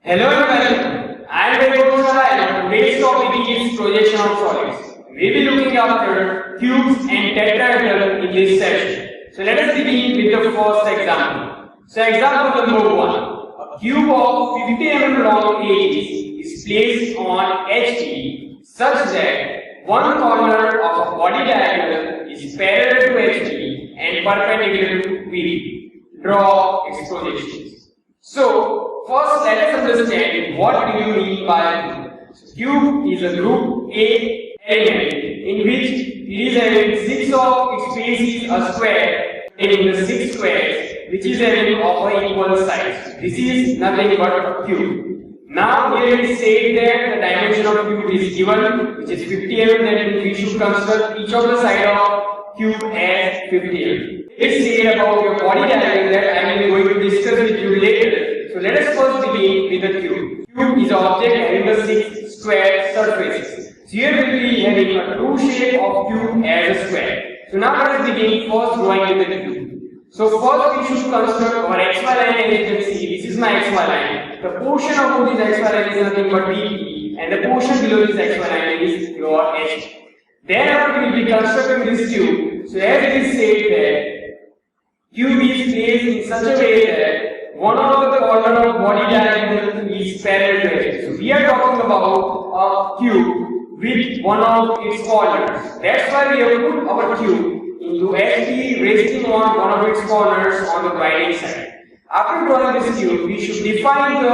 Hello and welcome. I am Vaibhav Shah. Today's topic is projection of solids. We will be looking after cubes and tetrahedral in this session. So let us begin with the first example. So example number 1. A cube of 50 mm long edges is placed on HT such that one corner of a body diagonal is parallel to HT and perpendicular to VP. Draw its projections. So, first let us understand what do you mean by a cube. Cube is a group A element in which it is having 6 of its faces a square containing the 6 squares which is having of an equal size. This is nothing but a cube. Now here it is said that the dimension of cube is given, which is 50 mm. That means we should consider each of the side of cube as 50 mm. Let's say about your body diagram that I am going to discuss with you later. So let us first begin with the cube. Cube is an object having the 6 square surfaces. So here we will be having a true shape of cube as a square. So now let us begin first drawing with the cube. So first we should consider our xy line, as you can see. This is my xy line. The portion of this xy line is nothing but VP, and the portion below this xy line is your H. Then after we will be constructing this cube. So as it is said that cube is placed in such a way that one of the corner of body diagonal is parallel to it. So we are talking about a cube with one of its corners. That's why we have put our cube into HT resting on one of its corners on the right hand side. After drawing this cube, we should define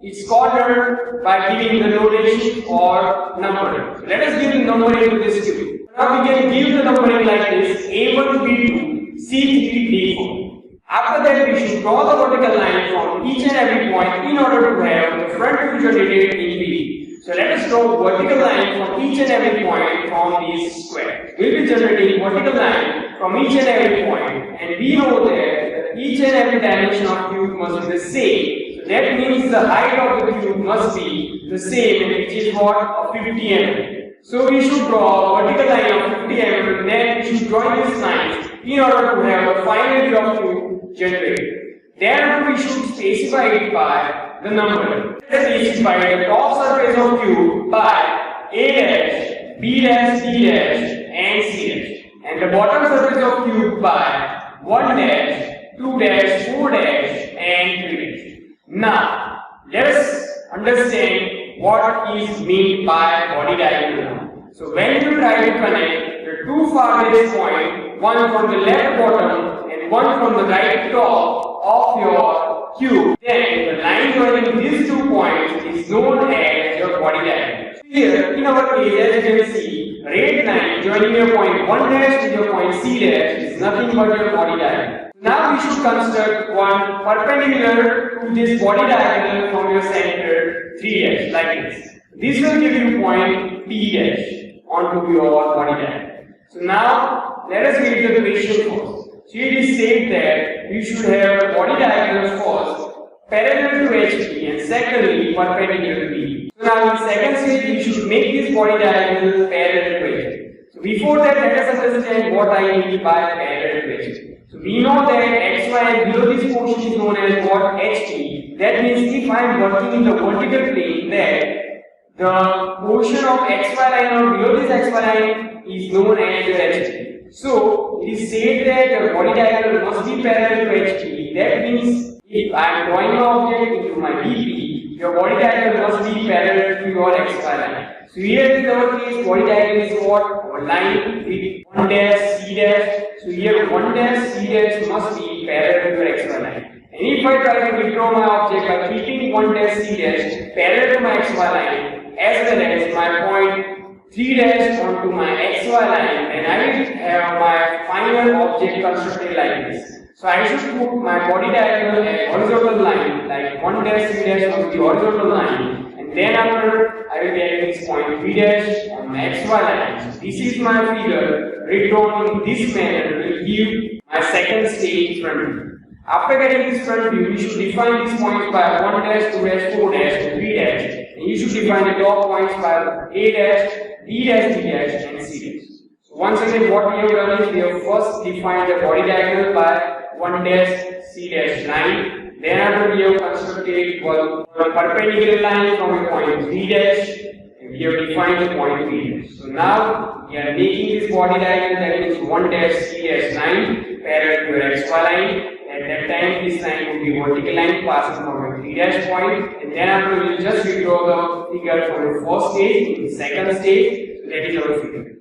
its corner by giving the notation or numbering. So let us give the numbering to this cube. Now we can give the numbering like this: A1, B2, C3, D4. After that, we should draw the vertical line from each and every point in order to have the front view generated in B. So let us draw vertical line from each and every point from these squares. We will be generating vertical line from each and every point, and we know that each and every dimension of cube must be the same. So that means the height of the cube must be the same, which is what? Of 50 mm. So we should draw a vertical line of 50 mm, then we should draw these lines in order to have a final view of cube generated. Then we should specify it by the number. Let us specify the top surface of cube by A dash, B dash, C dash and C dash, and the bottom surface of cube by 1 dash, 2 dash, 4 dash and 3 dash. Now let us understand what is meant by body diagonal. So when you try to connect the two farthest points, one from the left bottom and one from the right top of your cube, then the line joining these 2 points is known as your body diagonal. Here in our case, as you can see, red line joining your point 1 dash with your point C dash is nothing but your body diagonal. Now we should construct one perpendicular to this body diagonal from your center 3 dash like this. This will give you point P dash onto your body diagonal. So now let us read the question first. So it is said that you should have a body diagonal first parallel to HT and secondly perpendicular to B. So now in second stage we should make this body diagonal parallel to HT. So before that, let us understand what I mean by parallel to HT. So we know that XY and below this portion is known as what? HT. That means if I am working in the vertical plane, then the portion of XY line or below this XY line is known as your HT. So it is said that your body diagonal must be parallel to HT. That means if I am drawing an object into my BP, your body diagonal must be parallel to your XY line. So here in our case, body diagonal is what? Our line with 1 dash, C dash. So here 1 dash, C dash must be parallel to your XY line. And if I try to withdraw my object by keeping 1 dash, C dash parallel to my XY line, as well as my point 3 dash onto my XY line, and I will have my final object constructed like this. So I should put my body diagonal as horizontal line, like 1 dash, 3 dash on the horizontal line, and then after I will be having this point 3 dash on my XY line. So this is my figure redrawn in this manner will give my second stage front view. After getting this front view, we should define these points by 1 dash, 2 dash, 4 dash, and 3 dash. And you should define the top points by A dash, B dash, D dash, and C dash. So once again, what we have done is we have first defined the body diagonal by 1 dash, C dash line. Then after we have constructed one perpendicular line from a point 3 dash, and we have defined the point 3 dash. So now we are making this body diagonal, that means 1 dash 3 dash line parallel to your xy line. At that time, this line would be vertical line passing from a 3 dash point, and then after we will just redraw the figure from the first stage to the second stage. So that is our figure.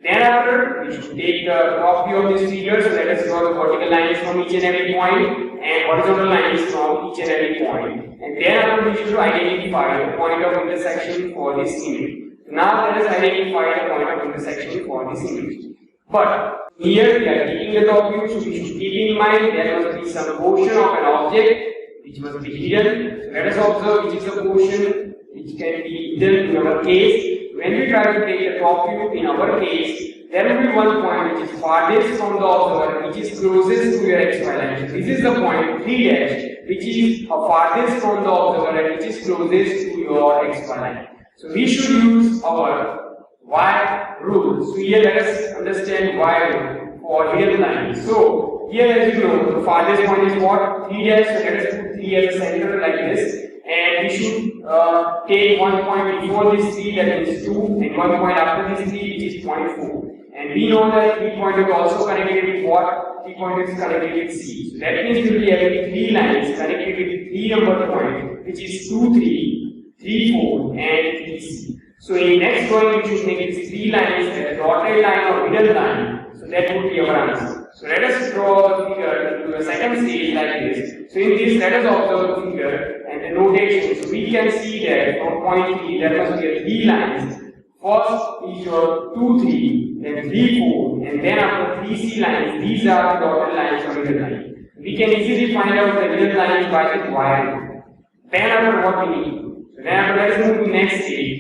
Then after, we should take the top view of this figure. So let us draw the vertical lines from each and every point and horizontal lines from each and every point. And then after, we should identify the point of intersection for this image. Now let us identify the point of intersection for this image. But here we are taking the top view, so we should keep in mind there must be some portion of an object which must be hidden. So let us observe which is the portion which can be hidden in our case. When we try to take the top view in our case, there will be one point which is farthest from the observer, which is closest to your xy line. So this is the point 3 dash, which is farthest from the observer and which is closest to your xy line. So we should use our Y rule. So here let us understand Y rule for hidden lines. So here, as you know, the farthest point is what? 3 dash. So let us put 3 as a center like this. And we should take one point before this 3, that is 2, and one point after this 3, which is 0.4. And we know that 3 point is also connected with what? 3 point is connected with C. So that means we will be having 3 lines connected with 3 number point, which is 2, 3, 3, 4, and 3, C. So in next drawing, we should make these 3 lines as a dotted line or hidden line. So that would be our answer. So let us draw the figure to a second stage like this. So in this, let us observe the figure and the notation. So we can see that from point 3, there must be 3 lines. First is your 2, 3, then 3, 4, and then after 3 C lines, these are the dotted lines or hidden line. We can easily find out the hidden lines by this Y. Then after what we need. So then after, let us move to next stage.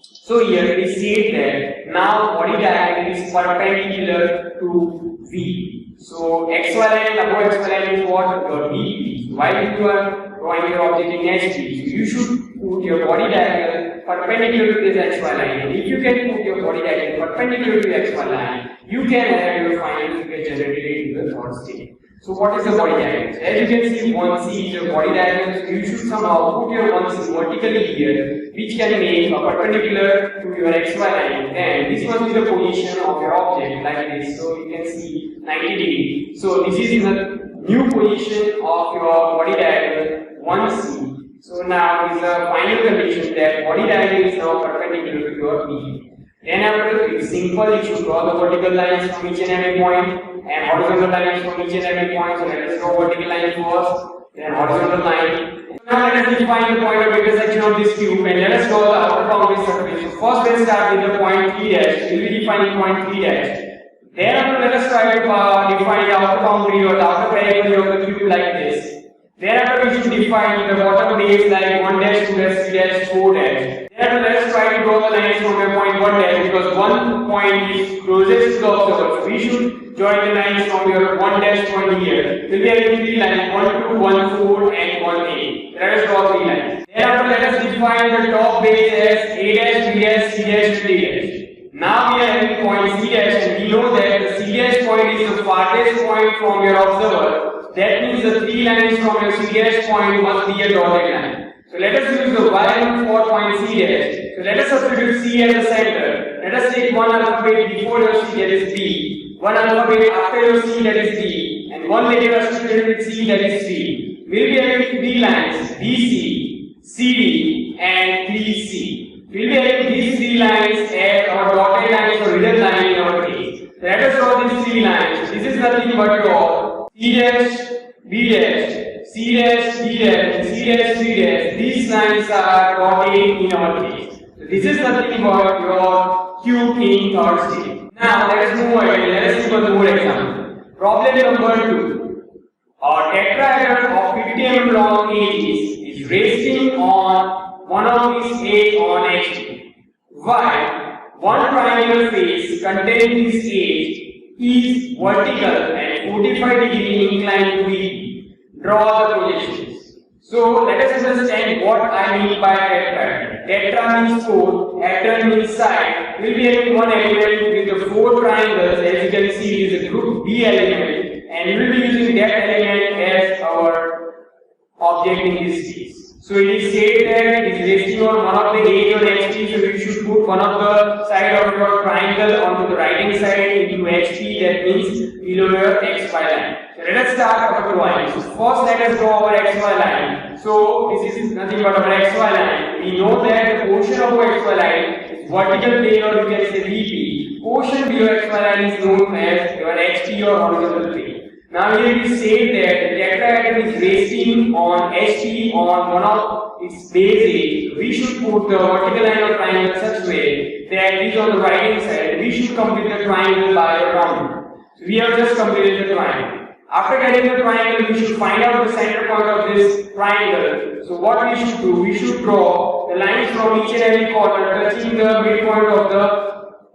So here we see that now body diagonal is perpendicular to V. So xy line above xy line is what? Your VP. While you are drawing your object in HP, so you should put your body diagonal perpendicular to this xy line. And if you can put your body diagonal perpendicular to the xy line, you can have your final figure generated in the third stage. So what is the body diagonal? As you can see, 1C is your body diagonal. So you should somehow put your 1C vertically here, which can make a perpendicular to your xy line. And this must be the position of your object like this. So you can see 90 degrees. So this is the new position of your body diagonal 1C. So now is the final condition that body diagonal is now perpendicular to your B. Then after, it's simple, you should draw the vertical lines from each and every point and horizontal lines from each and every point. So let us draw vertical line first, then horizontal line. Now let us define the point of intersection of this cube and let us draw the outer boundary surface. So first let's start with the point 3 dash. We will be defining point 3 dash. Then after, let us try to define the outer boundary or the outer periphery of the cube like this. Then after, we should define the bottom base like 1 dash, 2 dash, 3 dash, 4 dash. Then let us try to draw the lines from a point 1 dash because one point is closest to the observer. So we should join the lines from your 1 dash point here. We'll be having 3 lines 1, 2, 1, 4 and 1, 8. Let us draw 3 lines. Then after, let us define the top base as A dash, B dash, C dash, D dash. Now we are having point C dash and we know that the C dash point is the farthest point from your observer. That means the 3 lines from your C dash point must be a dotted line. So let us use the Y rule for point C dash. So let us substitute C as the center. Let us take one alphabet before your C, that is B. One alphabet after your C, that is D. And one letter associated with C, that is C. We'll be having 3 lines BC, CD and 3C. We'll be having these 3 lines as our dotted lines or hidden line in our case. So let us draw these 3 lines. This is nothing but your C dash, B dash, C dash, D dash, and C dash, C dash. These lines are dotted in our case. So this is nothing but your cube in third stage. Now let us move ahead. Let us see one more example. Problem number 2. A tetrahedron of 50 mm long edges is resting on one of its edge on H2. While one triangular face containing this edge is vertical and 45 degree inclined to VP. Draw the projections. So let us understand what I mean by tetrahedron. Tetra means 4, hedron means side. We'll be having one element with the 4 triangles. As you can see, it is a group B element, and we will be using that element as our object in this case. So it is said that it is resting on one of the edge on HP, so you should put one of the side of your triangle onto the right hand side into HP, that means below your XY line. So let us start our drawing. So first let us draw our XY line. So this is nothing but our XY line. We know that the portion of our XY line is vertical plane, or you can say VP. Portion below XY line is known as your HP or horizontal plane. Now here we say that the tetrahedron is resting on HP on one of its base edge. We should put the vertical line of triangle such way that it is on the right hand side. We should complete the triangle by a round. So we have just completed the triangle. After getting the triangle, we should find out the center point of this triangle. So what we should do? We should draw the lines from each and every corner touching the midpoint of the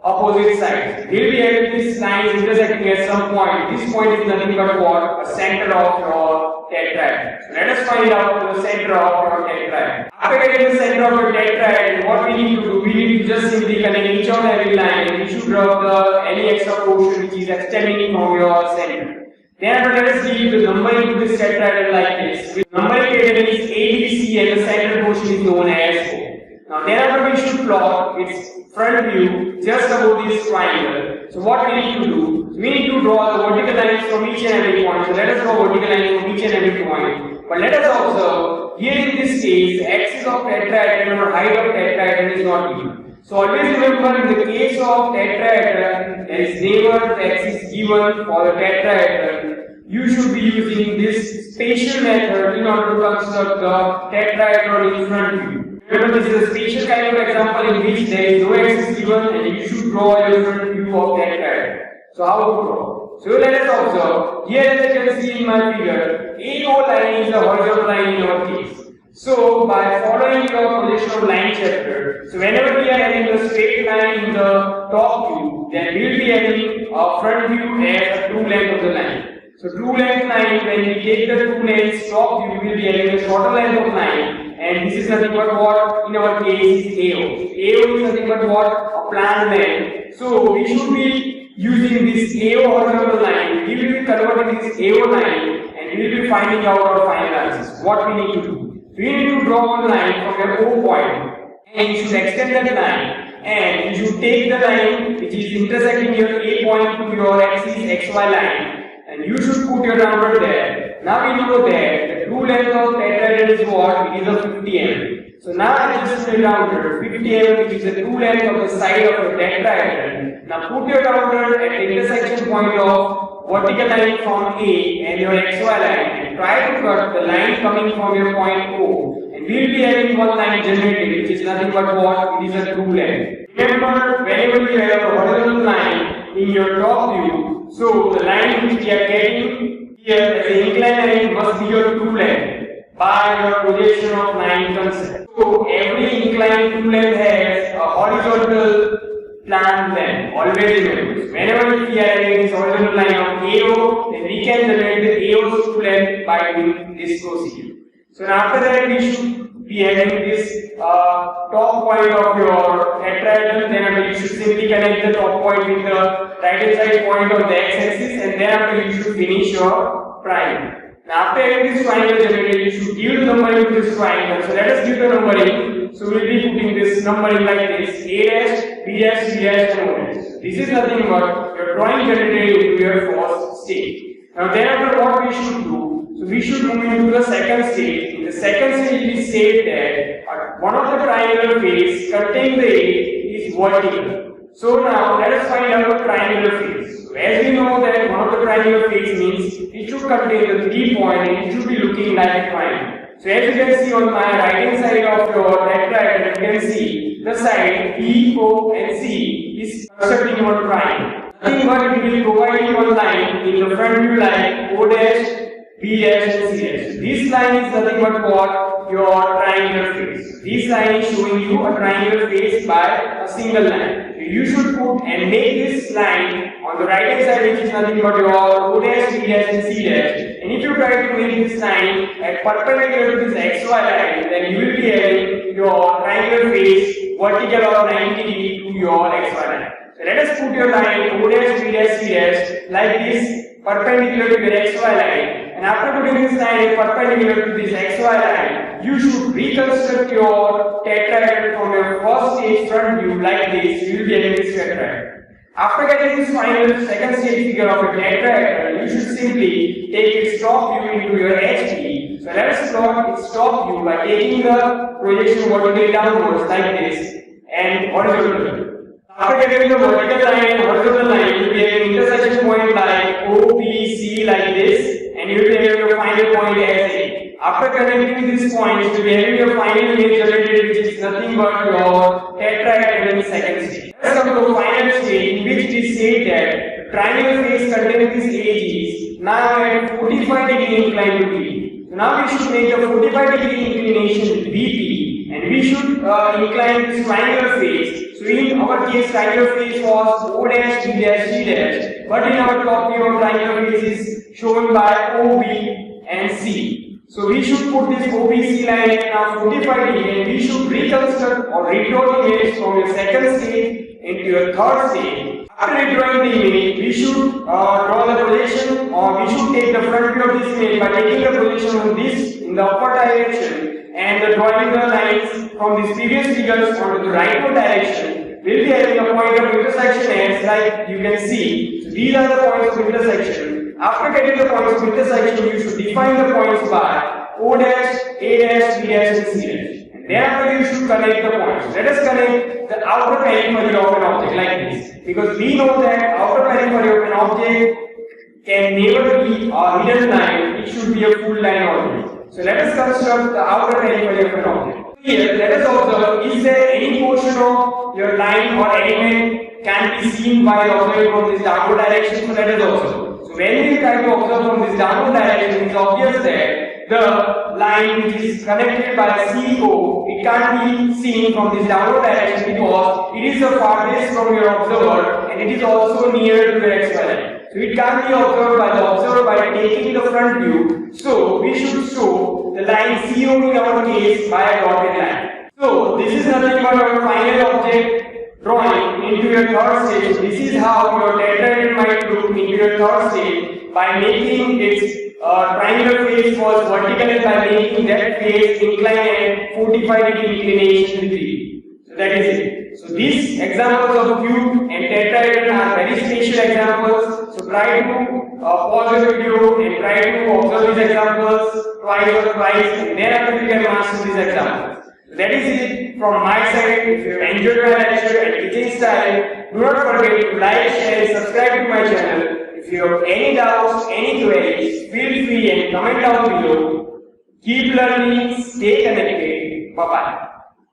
opposite sides. We'll be having these lines intersecting at some point. This point is nothing but what? A center of your tetrahedron. So let us find out the center of your tetrahedron. After getting the center of your tetrahedron, what we need to do? We need to just simply connect each and every line, and we should draw any extra portion which is extending from your center. Then let us give the numbering to this tetrahedron like this. With numbering pattern is ABC and the center portion is known as O. Now thereafter we should plot its front view just above this triangle. So what we need to do? We need to draw the vertical lines from each and every point. So let us draw vertical lines from each and every point. But let us observe, here in this case, the axis of tetrahedron or height of tetrahedron is not given. So always remember, in the case of tetrahedron, there is never the axis given for the tetrahedron. You should be using this spatial method in order to construct the tetrahedron in front view. Remember, this is a spatial kind of example in which there is no axis given and you should draw your front view of tetrahedron. So how to draw? So let us observe, here as you can see in my figure, AO line is the horizontal line in our case. So by following your projection of line chapter, so whenever we are having a straight line in the top view, then we will be having a front view as a true length of the line. So true length line, when we take the true length top view, we will be having a shorter length of line, and this is nothing but what in our case is AO. AO is nothing but what? A planned length. So we should be using this AO horizontal line. We will be converting this AO line and we will be finding out our final answers. What we need to do? We need to draw a line from your O point, and you should extend that line, and you should take the line which is intersecting your A point to your axis XY line, and you should put your number there. Now we know that the true length of tetrahedron is what? It is a 50 mm. So now I just made rounder 50 mm, which is the true length of the side of the tetrahedron. Now put your rounder at the intersection point of vertical line from A and your XY line, and try to cut the line coming from your point O. And we will be having one line generated, which is nothing but what? It is a true length. Remember, whenever you have a horizontal line in your top view, so the line which we are getting here as an inclined line must be your true length by your projection of line concept. So every inclined true length has a horizontal planned length. Always remember, whenever we are having this horizontal line of AO, then we can generate the AO's true length by doing this procedure. So after that, we should be having this top point of your tetrahedron. Then you should simply connect the top point with the right hand side point of the x-axis, and then you should finish your triangle. Now after having this triangle generated, you should give the numbering to this triangle. So let us give the numbering. So we will be putting this numbering like this: A dash, B dash, C dash, and O dash. This is nothing but your drawing generated into your first stage. Now thereafter what we should do? So we should move into the second stage. In the second stage, we say that one of the triangular face containing the edge is vertical. So now let us find out the triangular face. So as we know that one of the triangular face means it should contain the 3 points and it should be looking like a triangle. So as you can see on my right hand side of your tetrahedron, you can see the side B, O and C is constructing one triangle. Nothing but it will provide you one line in the front view like O dash, B dash and C dash. This line is nothing but what? Your triangular face. This line is showing you a triangular face by a single line. You should put and make this line on the right hand side, which is nothing but your O dash, B dash and C dash. And if you try to make this line at perpendicular to this XY line, then you will be having your triangular face vertical or 90 degree to your XY line. So let us put your line O dash, B dash, C dash like this perpendicular to your XY line. and after putting this line perpendicular to this XY line, you should reconstruct your tetrahedron from your first stage front view like this. You will be getting this tetrahedron. After getting this final second stage figure of a tetrahedron, you should simply take its top view into your HP. So let us plot its top view by taking the projection vertically downwards like this and horizontally. After getting the vertical line and horizontal line, you will be having an intersection point like OPC like this, and you will be having your final point as A. After connecting these points, you will be having your final image generated, which is nothing but your tetrahedron in second stage. Let's come to the final stage, in which it is said that the triangular face containing these edges now at 45 degree inclined to B. So now we should make the 45 degree inclination VP, and we should incline this triangular face. So in our case, triangular face was O dash, B dash, C dash, but in our top view, triangular face is shown by OB and C. So we should put this OBC line at now 45 degree, and we should reconstruct or redraw the image from your second stage into your third stage. After redrawing the image, we should draw the projection, or we should take the front view of this image by taking the projection of this in the upward direction and drawing the lines from these previous figures onto the rightward direction. We'll be having a point of intersection as like you can see. So these are the points of intersection. After getting the points of intersection, you should define the points by O dash, A dash, B dash, and C dash. And thereafter you should connect the points. Let us connect the outer periphery of an object like this. Because we know that outer periphery of an object can never be a hidden line, it should be a full line always. So let us construct the outer periphery of an object. Here, let us observe, is there any portion of your line or element can be seen by observing from this downward direction? So let us observe. So when we try to observe from this downward direction, it is obvious that the line which is connected by CO, it can't be seen from this downward direction because it is the farthest from your observer and it is also near to the XY line. So it can't be observed by the observer by taking the front view. So we should show the line CO in our case by a dotted line. So this is nothing but our final object drawing into your third stage. This is how your tetrahedron might look into your third stage by making its triangular face was vertical and by making that face incline at 45 degree inclination degree. So that is it. So these examples of cube and tetrahedron are very special examples. So try to pause the video and try to observe these examples twice or thrice, and thereafter you can master these examples. So that is it from my side. If you have enjoyed my lecture and teaching style, do not forget to like, share and subscribe to my channel. If you have any doubts, any queries, feel free and comment down below. Keep learning, stay connected. Bye bye.